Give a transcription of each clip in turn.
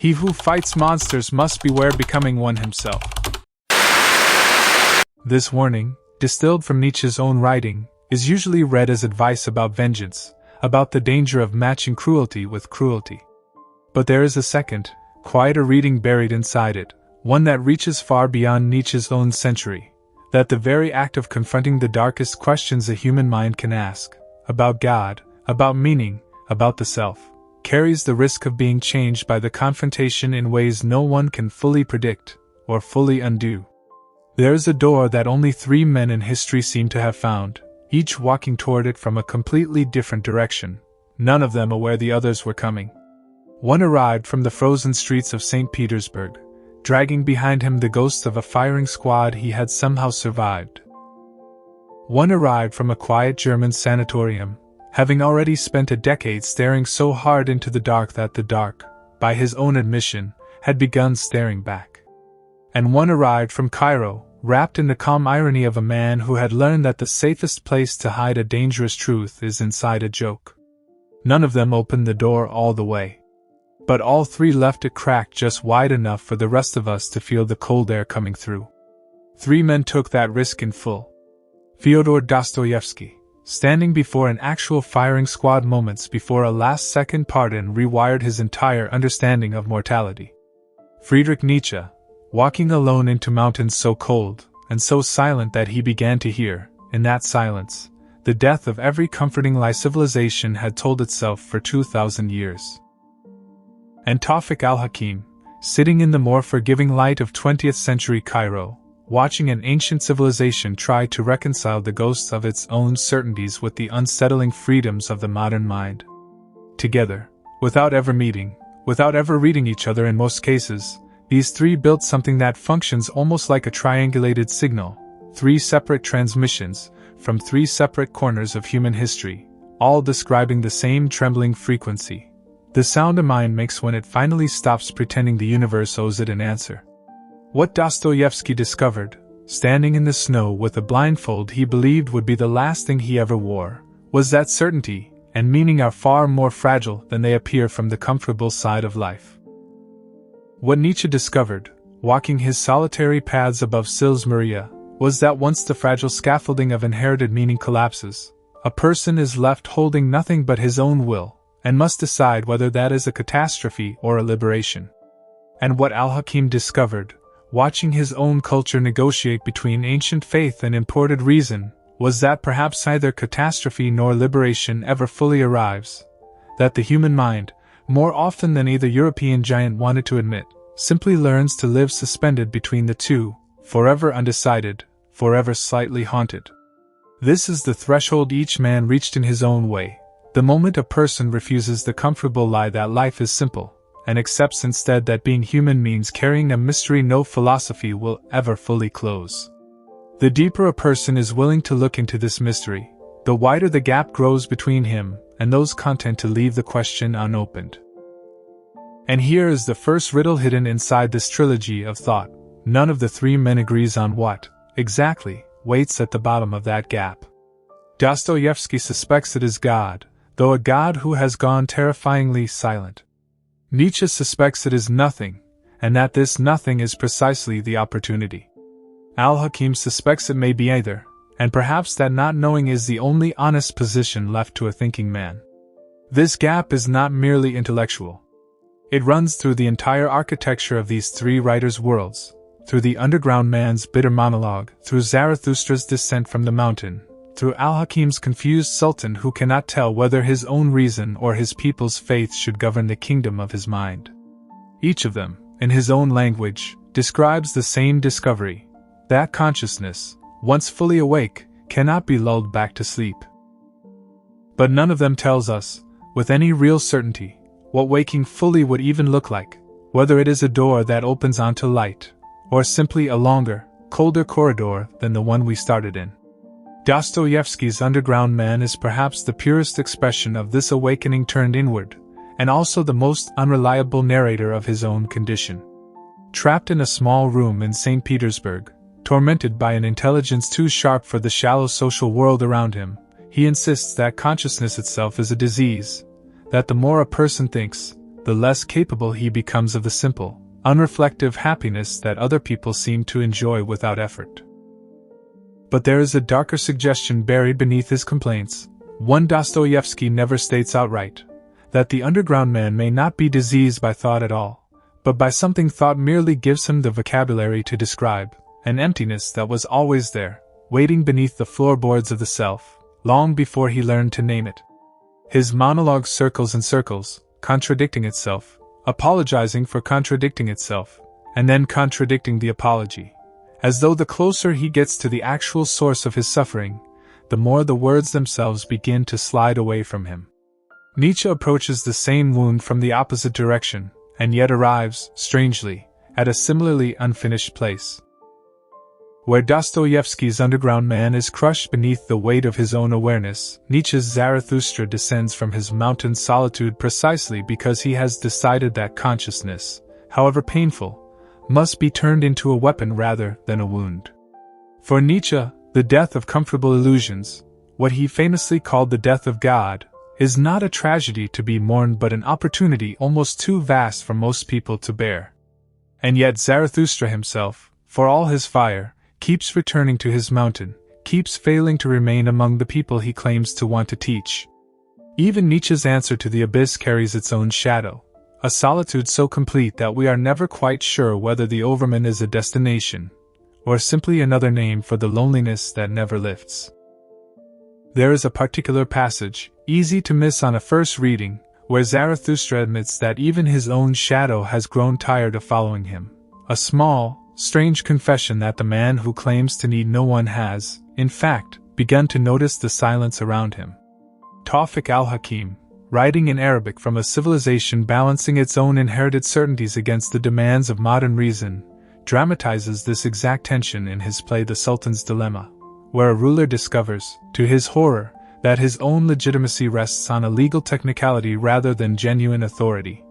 He who fights monsters must beware becoming one himself. This warning, distilled from Nietzsche's own writing, is usually read as advice about vengeance, about the danger of matching cruelty with cruelty. But there is a second, quieter reading buried inside it, one that reaches far beyond Nietzsche's own century, that the very act of confronting the darkest questions a human mind can ask, about God, about meaning, about the self, carries the risk of being changed by the confrontation in ways no one can fully predict, or fully undo. There is a door that only 3 men in history seem to have found, each walking toward it from a completely different direction, none of them aware the others were coming. One arrived from the frozen streets of St. Petersburg, dragging behind him the ghosts of a firing squad he had somehow survived. One arrived from a quiet German sanatorium, having already spent a decade staring so hard into the dark that the dark, by his own admission, had begun staring back. And one arrived from Cairo, wrapped in the calm irony of a man who had learned that the safest place to hide a dangerous truth is inside a joke. None of them opened the door all the way. But all 3 left it cracked just wide enough for the rest of us to feel the cold air coming through. 3 men took that risk in full. Fyodor Dostoevsky, standing before an actual firing squad moments before a last-second pardon rewired his entire understanding of mortality. Friedrich Nietzsche, walking alone into mountains so cold and so silent that he began to hear, in that silence, the death of every comforting lie civilization had told itself for 2,000 years. And Tawfiq al-Hakim, sitting in the more forgiving light of 20th century Cairo, watching an ancient civilization try to reconcile the ghosts of its own certainties with the unsettling freedoms of the modern mind. Together, without ever meeting, without ever reading each other in most cases, these 3 built something that functions almost like a triangulated signal, 3 separate transmissions, from 3 separate corners of human history, all describing the same trembling frequency. The sound a mind makes when it finally stops pretending the universe owes it an answer. What Dostoevsky discovered, standing in the snow with a blindfold he believed would be the last thing he ever wore, was that certainty and meaning are far more fragile than they appear from the comfortable side of life. What Nietzsche discovered, walking his solitary paths above Sils Maria, was that once the fragile scaffolding of inherited meaning collapses, a person is left holding nothing but his own will, and must decide whether that is a catastrophe or a liberation. And what al-Hakim discovered, watching his own culture negotiate between ancient faith and imported reason, was that perhaps neither catastrophe nor liberation ever fully arrives, that the human mind, more often than either European giant wanted to admit, simply learns to live suspended between the two, forever undecided, forever slightly haunted. This is the threshold each man reached in his own way, the moment a person refuses the comfortable lie that life is simple, and accepts instead that being human means carrying a mystery no philosophy will ever fully close. The deeper a person is willing to look into this mystery, the wider the gap grows between him and those content to leave the question unopened. And here is the first riddle hidden inside this trilogy of thought. None of the 3 men agrees on what, exactly, waits at the bottom of that gap. Dostoevsky suspects it is God, though a God who has gone terrifyingly silent. Nietzsche suspects it is nothing, and that this nothing is precisely the opportunity. Al-Hakim suspects it may be either, and perhaps that not knowing is the only honest position left to a thinking man. This gap is not merely intellectual. It runs through the entire architecture of these 3 writers' worlds, through the underground man's bitter monologue, through Zarathustra's descent from the mountain, through al-Hakim's confused sultan who cannot tell whether his own reason or his people's faith should govern the kingdom of his mind. Each of them, in his own language, describes the same discovery, that consciousness, once fully awake, cannot be lulled back to sleep. But none of them tells us, with any real certainty, what waking fully would even look like, whether it is a door that opens onto light, or simply a longer, colder corridor than the one we started in. Dostoevsky's underground man is perhaps the purest expression of this awakening turned inward, and also the most unreliable narrator of his own condition. Trapped in a small room in St. Petersburg, tormented by an intelligence too sharp for the shallow social world around him, he insists that consciousness itself is a disease, that the more a person thinks, the less capable he becomes of the simple, unreflective happiness that other people seem to enjoy without effort. But there is a darker suggestion buried beneath his complaints, one Dostoevsky never states outright, that the underground man may not be diseased by thought at all, but by something thought merely gives him the vocabulary to describe, an emptiness that was always there, waiting beneath the floorboards of the self, long before he learned to name it. His monologue circles and circles, contradicting itself, apologizing for contradicting itself, and then contradicting the apology, as though the closer he gets to the actual source of his suffering, the more the words themselves begin to slide away from him. Nietzsche approaches the same wound from the opposite direction, and yet arrives, strangely, at a similarly unfinished place. Where Dostoevsky's underground man is crushed beneath the weight of his own awareness, Nietzsche's Zarathustra descends from his mountain solitude precisely because he has decided that consciousness, however painful, must be turned into a weapon rather than a wound. For Nietzsche, the death of comfortable illusions, what he famously called the death of God, is not a tragedy to be mourned but an opportunity almost too vast for most people to bear. And yet Zarathustra himself, for all his fire, keeps returning to his mountain, keeps failing to remain among the people he claims to want to teach. Even Nietzsche's answer to the abyss carries its own shadow, a solitude so complete that we are never quite sure whether the Overman is a destination, or simply another name for the loneliness that never lifts. There is a particular passage, easy to miss on a first reading, where Zarathustra admits that even his own shadow has grown tired of following him, a small, strange confession that the man who claims to need no one has, in fact, begun to notice the silence around him. Tawfiq al-Hakim, writing in Arabic from a civilization balancing its own inherited certainties against the demands of modern reason, dramatizes this exact tension in his play The Sultan's Dilemma, where a ruler discovers, to his horror, that his own legitimacy rests on a legal technicality rather than genuine authority,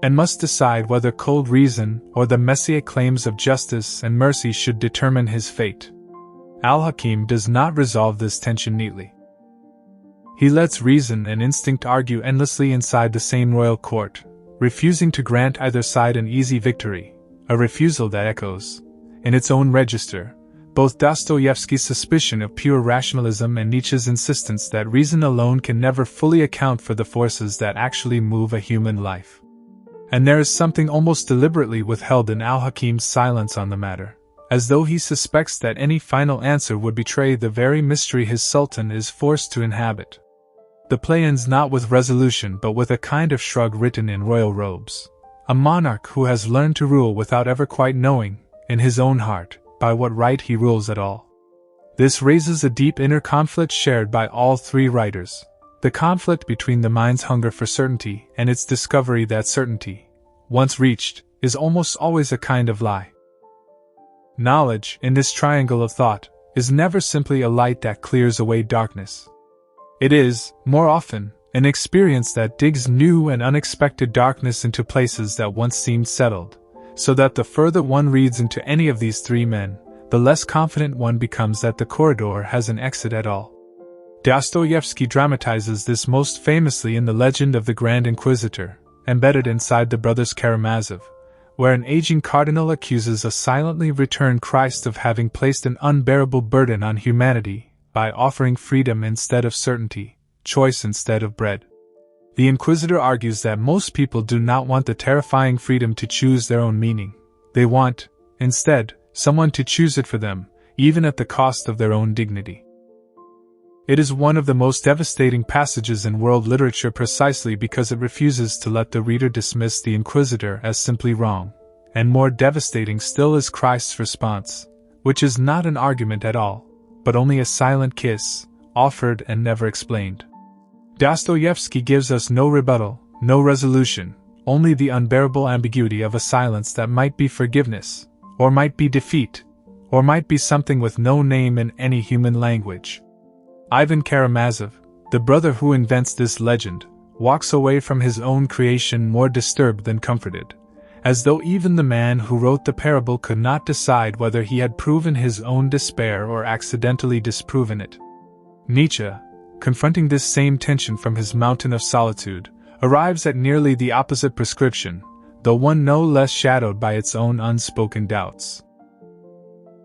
and must decide whether cold reason or the messianic claims of justice and mercy should determine his fate. Al-Hakim does not resolve this tension neatly. He lets reason and instinct argue endlessly inside the same royal court, refusing to grant either side an easy victory, a refusal that echoes, in its own register, both Dostoevsky's suspicion of pure rationalism and Nietzsche's insistence that reason alone can never fully account for the forces that actually move a human life. And there is something almost deliberately withheld in al-Hakim's silence on the matter, as though he suspects that any final answer would betray the very mystery his sultan is forced to inhabit. The play ends not with resolution but with a kind of shrug written in royal robes. A monarch who has learned to rule without ever quite knowing, in his own heart, by what right he rules at all. This raises a deep inner conflict shared by all three writers. The conflict between the mind's hunger for certainty and its discovery that certainty, once reached, is almost always a kind of lie. Knowledge, in this triangle of thought, is never simply a light that clears away darkness. It is, more often, an experience that digs new and unexpected darkness into places that once seemed settled, so that the further one reads into any of these three men, the less confident one becomes that the corridor has an exit at all. Dostoevsky dramatizes this most famously in The Legend of the Grand Inquisitor, embedded inside the Brothers Karamazov, where an aging cardinal accuses a silently returned Christ of having placed an unbearable burden on humanity by offering freedom instead of certainty, choice instead of bread. The Inquisitor argues that most people do not want the terrifying freedom to choose their own meaning. They want, instead, someone to choose it for them, even at the cost of their own dignity. It is one of the most devastating passages in world literature precisely because it refuses to let the reader dismiss the Inquisitor as simply wrong, and more devastating still is Christ's response, which is not an argument at all, but only a silent kiss, offered and never explained. Dostoevsky gives us no rebuttal, no resolution, only the unbearable ambiguity of a silence that might be forgiveness, or might be defeat, or might be something with no name in any human language. Ivan Karamazov, the brother who invents this legend, walks away from his own creation more disturbed than comforted, as though even the man who wrote the parable could not decide whether he had proven his own despair or accidentally disproven it. Nietzsche, confronting this same tension from his mountain of solitude, arrives at nearly the opposite prescription, though one no less shadowed by its own unspoken doubts.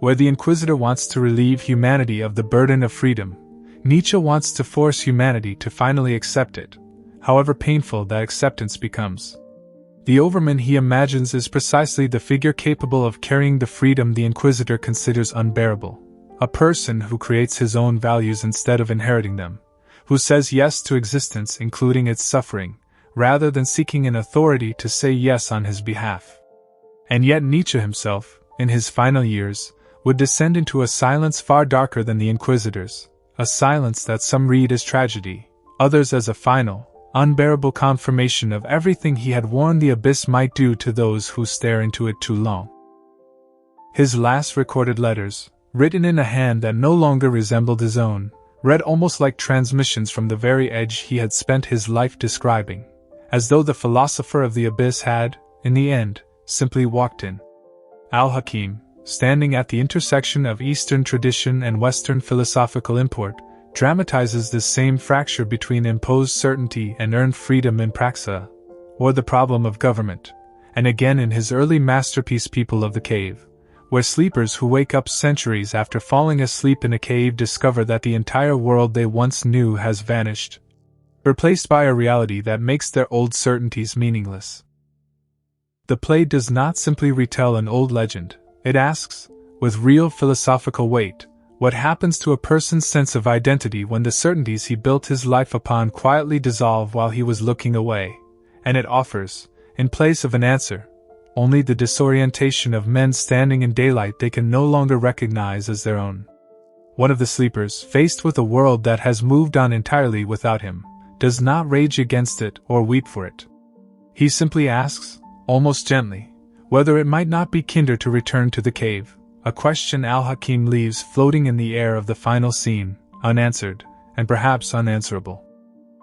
Where the Inquisitor wants to relieve humanity of the burden of freedom, Nietzsche wants to force humanity to finally accept it, however painful that acceptance becomes. The overman he imagines is precisely the figure capable of carrying the freedom the Inquisitor considers unbearable, a person who creates his own values instead of inheriting them, who says yes to existence including its suffering, rather than seeking an authority to say yes on his behalf. And yet Nietzsche himself, in his final years, would descend into a silence far darker than the Inquisitor's, a silence that some read as tragedy, others as a final, unbearable confirmation of everything he had warned the abyss might do to those who stare into it too long. His last recorded letters, written in a hand that no longer resembled his own, read almost like transmissions from the very edge he had spent his life describing, as though the philosopher of the abyss had, in the end, simply walked in. Al-Hakim, standing at the intersection of Eastern tradition and Western philosophical import, dramatizes this same fracture between imposed certainty and earned freedom in praxa, or the problem of government, and again in his early masterpiece People of the Cave, where sleepers who wake up centuries after falling asleep in a cave discover that the entire world they once knew has vanished, replaced by a reality that makes their old certainties meaningless. The play does not simply retell an old legend, it asks, with real philosophical weight, what happens to a person's sense of identity when the certainties he built his life upon quietly dissolve while he was looking away, and it offers, in place of an answer, only the disorientation of men standing in daylight they can no longer recognize as their own. One of the sleepers, faced with a world that has moved on entirely without him, does not rage against it or weep for it. He simply asks, almost gently, whether it might not be kinder to return to the cave, a question Al-Hakim leaves floating in the air of the final scene, unanswered, and perhaps unanswerable.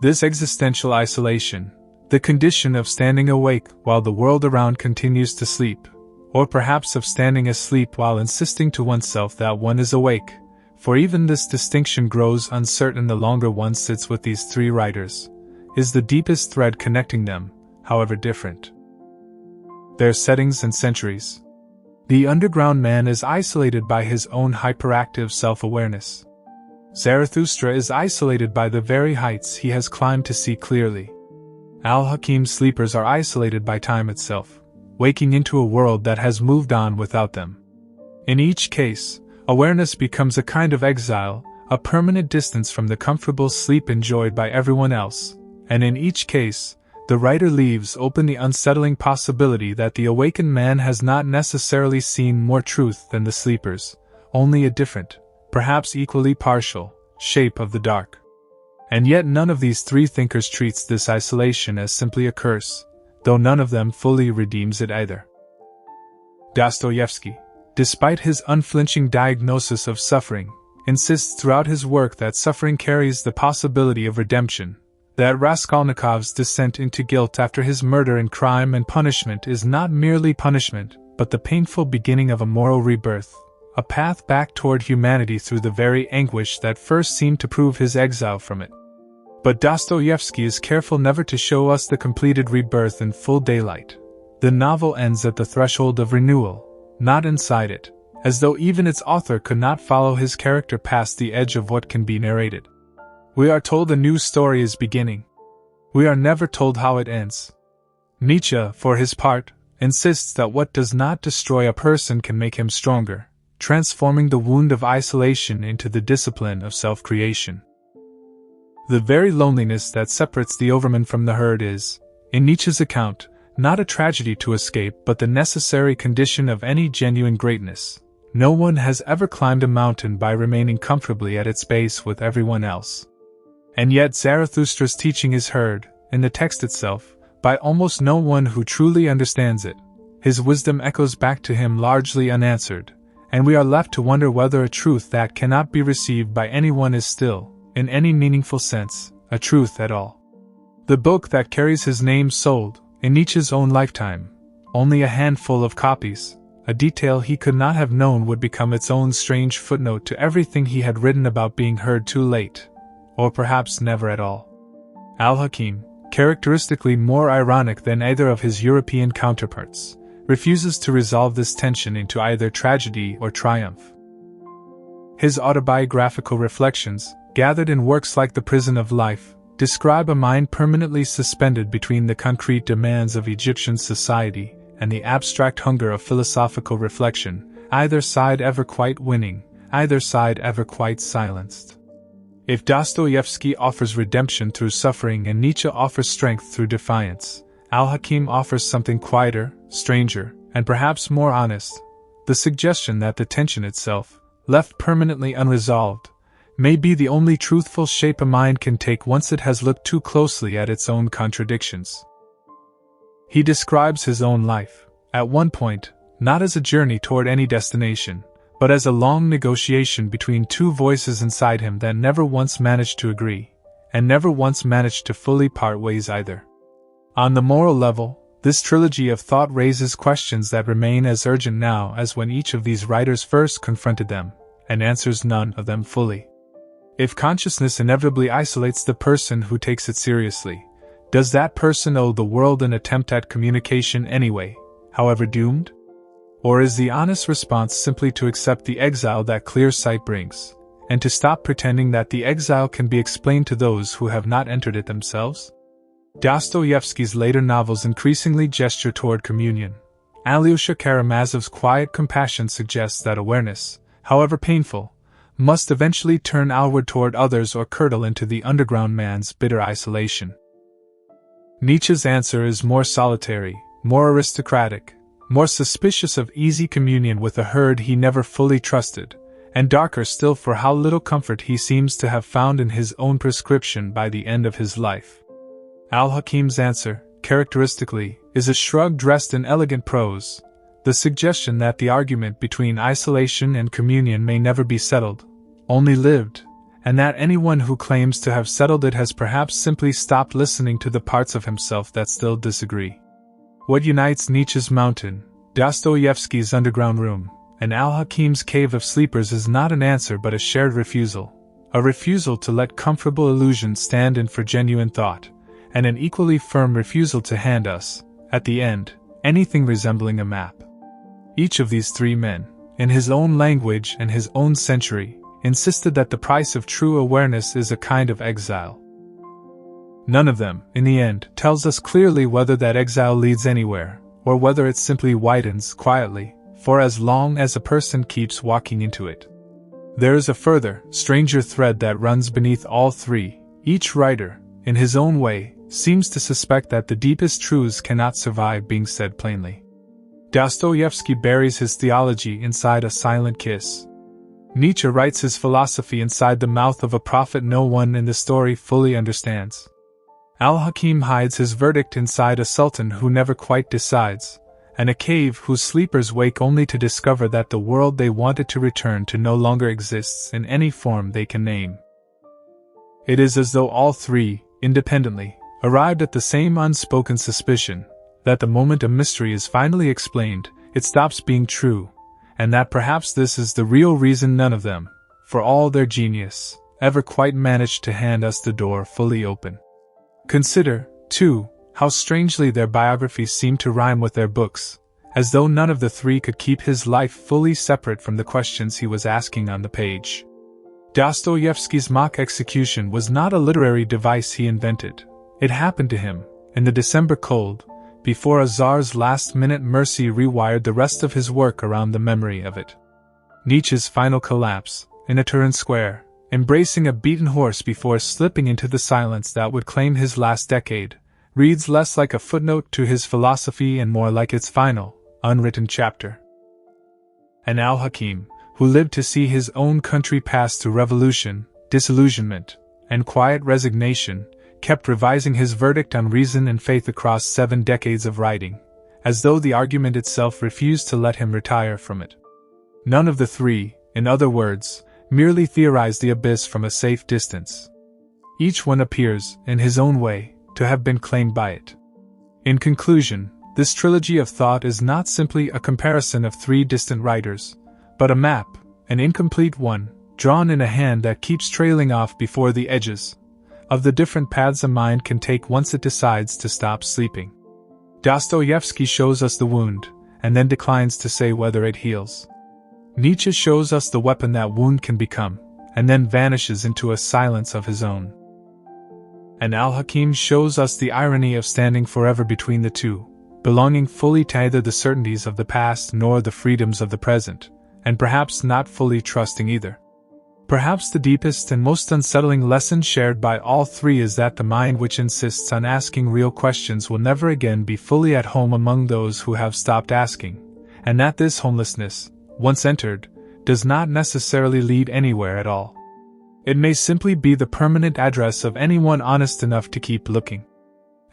This existential isolation, the condition of standing awake while the world around continues to sleep, or perhaps of standing asleep while insisting to oneself that one is awake, for even this distinction grows uncertain the longer one sits with these three writers, is the deepest thread connecting them, however different. Their settings and centuries. The underground man is isolated by his own hyperactive self-awareness. Zarathustra is isolated by the very heights he has climbed to see clearly. Al-Hakim's sleepers are isolated by time itself, waking into a world that has moved on without them. In each case, awareness becomes a kind of exile, a permanent distance from the comfortable sleep enjoyed by everyone else, and in each case, the writer leaves open the unsettling possibility that the awakened man has not necessarily seen more truth than the sleepers, only a different, perhaps equally partial, shape of the dark. And yet none of these three thinkers treats this isolation as simply a curse, though none of them fully redeems it either. Dostoevsky, despite his unflinching diagnosis of suffering, insists throughout his work that suffering carries the possibility of redemption, that Raskolnikov's descent into guilt after his murder in Crime and Punishment is not merely punishment, but the painful beginning of a moral rebirth, a path back toward humanity through the very anguish that first seemed to prove his exile from it. But Dostoevsky is careful never to show us the completed rebirth in full daylight. The novel ends at the threshold of renewal, not inside it, as though even its author could not follow his character past the edge of what can be narrated. We are told a new story is beginning. We are never told how it ends. Nietzsche, for his part, insists that what does not destroy a person can make him stronger, transforming the wound of isolation into the discipline of self-creation. The very loneliness that separates the overman from the herd is, in Nietzsche's account, not a tragedy to escape but the necessary condition of any genuine greatness. No one has ever climbed a mountain by remaining comfortably at its base with everyone else. And yet Zarathustra's teaching is heard, in the text itself, by almost no one who truly understands it. His wisdom echoes back to him largely unanswered, and we are left to wonder whether a truth that cannot be received by anyone is still, in any meaningful sense, a truth at all. The book that carries his name sold, in Nietzsche's own lifetime, only a handful of copies. A detail he could not have known would become its own strange footnote to everything he had written about being heard too late, or perhaps never at all. Al-Hakim, characteristically more ironic than either of his European counterparts, refuses to resolve this tension into either tragedy or triumph. His autobiographical reflections, gathered in works like The Prison of Life, describe a mind permanently suspended between the concrete demands of Egyptian society and the abstract hunger of philosophical reflection, either side ever quite winning, either side ever quite silenced. If Dostoevsky offers redemption through suffering and Nietzsche offers strength through defiance, al-Hakim offers something quieter, stranger, and perhaps more honest: the suggestion that the tension itself, left permanently unresolved, may be the only truthful shape a mind can take once it has looked too closely at its own contradictions. He describes his own life, at one point, not as a journey toward any destination, but as a long negotiation between two voices inside him that never once managed to agree, and never once managed to fully part ways either. On the moral level, this trilogy of thought raises questions that remain as urgent now as when each of these writers first confronted them, and answers none of them fully. If consciousness inevitably isolates the person who takes it seriously, does that person owe the world an attempt at communication anyway, however doomed? Or is the honest response simply to accept the exile that clear sight brings, and to stop pretending that the exile can be explained to those who have not entered it themselves? Dostoevsky's later novels increasingly gesture toward communion. Alyosha Karamazov's quiet compassion suggests that awareness, however painful, must eventually turn outward toward others or curdle into the underground man's bitter isolation. Nietzsche's answer is more solitary, more aristocratic, more suspicious of easy communion with a herd he never fully trusted, and darker still for how little comfort he seems to have found in his own prescription by the end of his life. Al-Hakim's answer, characteristically, is a shrug dressed in elegant prose, the suggestion that the argument between isolation and communion may never be settled, only lived, and that anyone who claims to have settled it has perhaps simply stopped listening to the parts of himself that still disagree. What unites Nietzsche's mountain, Dostoevsky's underground room, and al-Hakim's cave of sleepers is not an answer but a shared refusal, a refusal to let comfortable illusions stand in for genuine thought, and an equally firm refusal to hand us, at the end, anything resembling a map. Each of these three men, in his own language and his own century, insisted that the price of true awareness is a kind of exile. None of them, in the end, tells us clearly whether that exile leads anywhere, or whether it simply widens quietly, for as long as a person keeps walking into it. There is a further, stranger thread that runs beneath all three. Each writer, in his own way, seems to suspect that the deepest truths cannot survive being said plainly. Dostoevsky buries his theology inside a silent kiss. Nietzsche writes his philosophy inside the mouth of a prophet no one in the story fully understands. Al-Hakim hides his verdict inside a sultan who never quite decides, and a cave whose sleepers wake only to discover that the world they wanted to return to no longer exists in any form they can name. It is as though all three, independently, arrived at the same unspoken suspicion, that the moment a mystery is finally explained, it stops being true, and that perhaps this is the real reason none of them, for all their genius, ever quite managed to hand us the door fully open. Consider, too, how strangely their biographies seem to rhyme with their books, as though none of the three could keep his life fully separate from the questions he was asking on the page. Dostoevsky's mock execution was not a literary device he invented. It happened to him, in the December cold, before a czar's last-minute mercy rewired the rest of his work around the memory of it. Nietzsche's final collapse, in a Turin square, embracing a beaten horse before slipping into the silence that would claim his last decade, reads less like a footnote to his philosophy and more like its final, unwritten chapter. And al-Hakim, who lived to see his own country pass through revolution, disillusionment, and quiet resignation, kept revising his verdict on reason and faith across 7 decades of writing, as though the argument itself refused to let him retire from it. None of the three, in other words, merely theorized the abyss from a safe distance. Each one appears, in his own way, to have been claimed by it. In conclusion, this trilogy of thought is not simply a comparison of 3 distant writers, but a map, an incomplete one, drawn in a hand that keeps trailing off before the edges, of the different paths a mind can take once it decides to stop sleeping. Dostoevsky shows us the wound, and then declines to say whether it heals. Nietzsche shows us the weapon that wound can become, and then vanishes into a silence of his own. And al-Hakim shows us the irony of standing forever between the two, belonging fully to neither the certainties of the past nor the freedoms of the present, and perhaps not fully trusting either. Perhaps the deepest and most unsettling lesson shared by all three is that the mind which insists on asking real questions will never again be fully at home among those who have stopped asking, and that this homelessness, once entered, does not necessarily lead anywhere at all. It may simply be the permanent address of anyone honest enough to keep looking.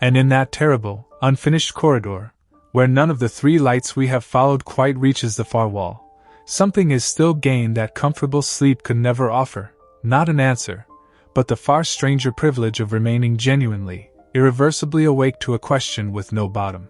And in that terrible, unfinished corridor, where none of the three lights we have followed quite reaches the far wall, something is still gained that comfortable sleep could never offer, not an answer, but the far stranger privilege of remaining genuinely, irreversibly awake to a question with no bottom.